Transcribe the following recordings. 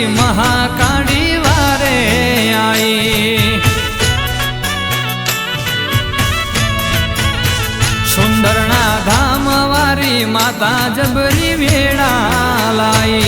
मारी महाकाली वारे आई। सुंदरना धाम वारी माता जबरी वेड़ा लाई।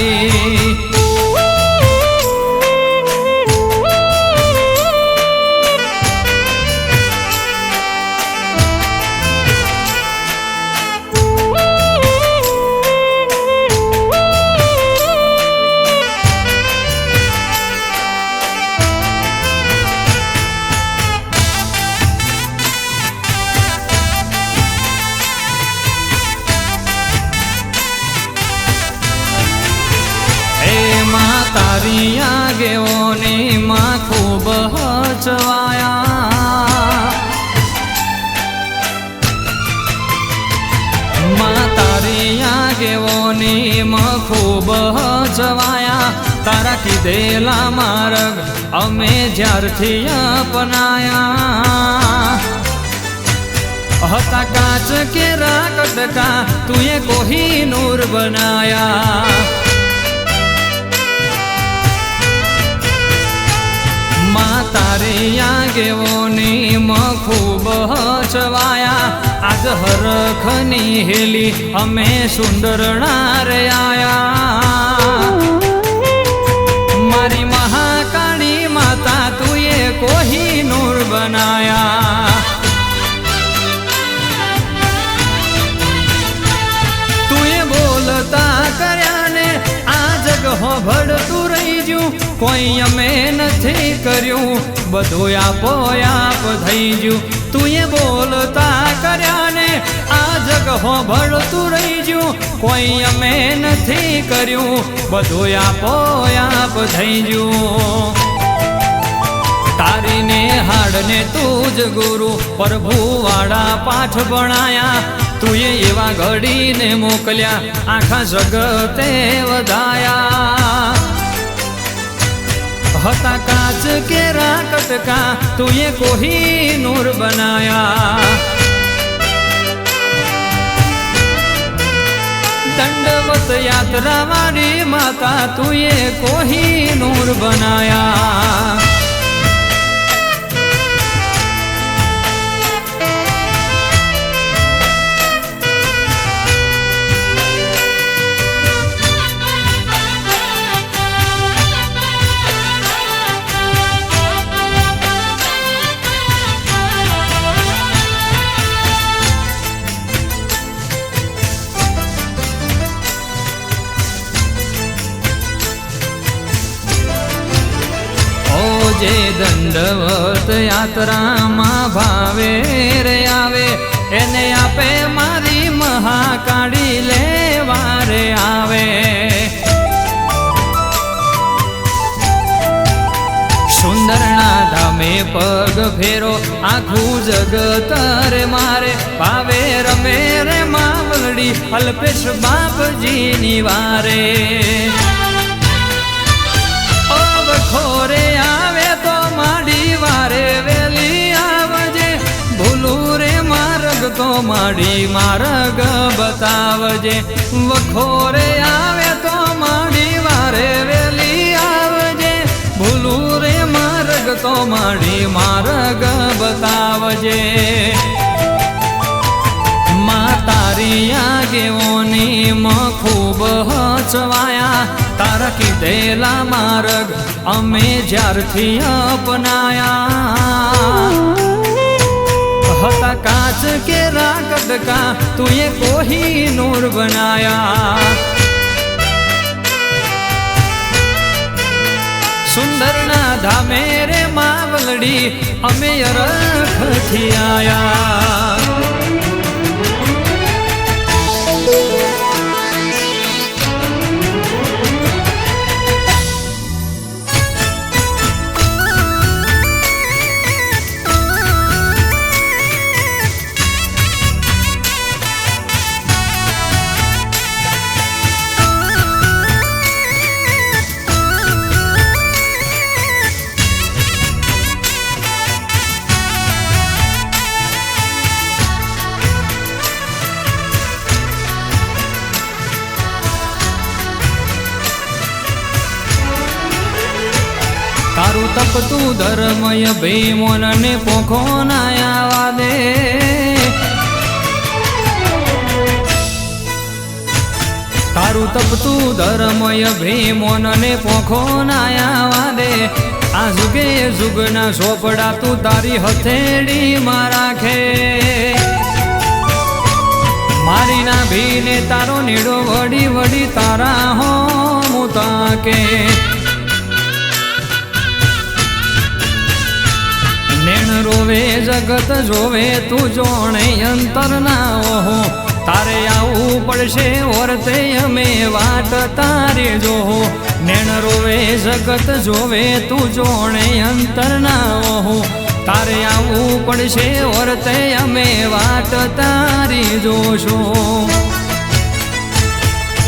तारी आगेओनी मां खूब हचवाया। मां तारी आगेओनी मां खूब हचवाया। तारा कीधेला मार्ग अमे ज्यारथी अपनाया। हता काच केरा कटका तुए कोहिनूर बनाया। तारी आगेओनी मां खूब हचवाया। आज हरखनी हेली अमे सुंदरणा रे आया। मारी महाकाली माता तुए कोहिनूर बनाया। तुए बोलता कर्या ने आ जग होभळतुं रही ज्यू। कोई अमे नथी कर्यु बधुं आपोआप थई ज्यू। तुए बोलता कर्या ने आ जग होभळतुं रही ज्यू। कोई अमे नथी कर्यु बधुं आपोआप थई ज्यू। तारी ने हाड़ ने तूज गुरु प्रभु वाड़ा पाठ भणाया। तुए एवा घड़ी ने मोकल्या आखा जगते वधाया। हता काच केरा कटका तुए कोहिनूर बनाया। दंडवत यात्रा वाली माता तुए कोहिनूर बनाया। जे दंडवत यात्रा मां भावे रे आवे। एने आपे मारी महाकाली लेवा रे आवे। सुंदरना धामे पग फेरो आखू जगत रे मारे। भावे रमे रे मावलड़ी अल्पेश बापजी निवारे। खोरे आवे तो माड़ी वारे वेली आवजे। भूलू रे मार्ग तो माड़ी मार्ग बतावजे। वखोरे आवे तो माड़ी वारे वेली आवजे। भूलू रे मार्ग तो माड़ी मार्ग बतावजे। मां तारी आगेओनी मां खूब हचवाया। तारा कीधेला मार्ग अमे ज्यारथी अपनाया। हता काच केरा कटका तुए कोहिनूर बनाया। सुंदरना धामे रे मावलड़ी अमे अरखथी आया। મારું તપતું ધર્મય ભીમોનને પોખો ના આવા દે તારું તપતું ધર્મય ભીમોનને પોખો ના આવા દે આ જુગે જુગના સોપડા તું તારી હથેળી માં રાખે મારી ના ભીને તારો નીડો વડી વડી તારા હો મુતાકે નેણ રોવે જગત જોવે તું જોણે અંતર ના ઓહો તારે આવું પડશે ઓરતે અમે વાટ તારે જોહો નેણ રોવે જગત જોવે તું જોણે અંતર ના ઓહો તારે આવું પડશે ઓરતે અમે વાટ તારી જોશો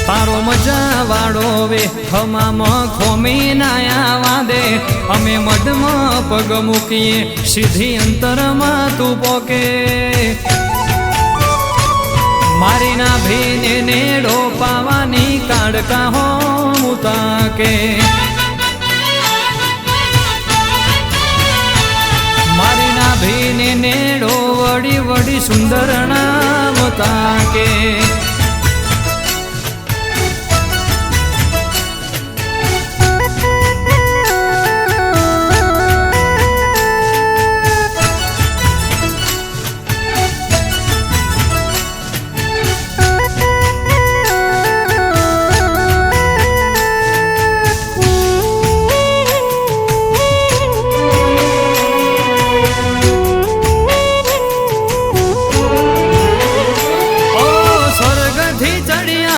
તારો મજા વાળો વે ખમામાં ખોમી ના આવા દે અમે મઢમાં પગ મૂકીએ સીધી અંતરમાં તું પોકે મારી ના ભીને નેડો પાવાની કાઢકા હો મુતાકે મારી ના ભીને નેડો વડી વડી સુંદર નામ તાકે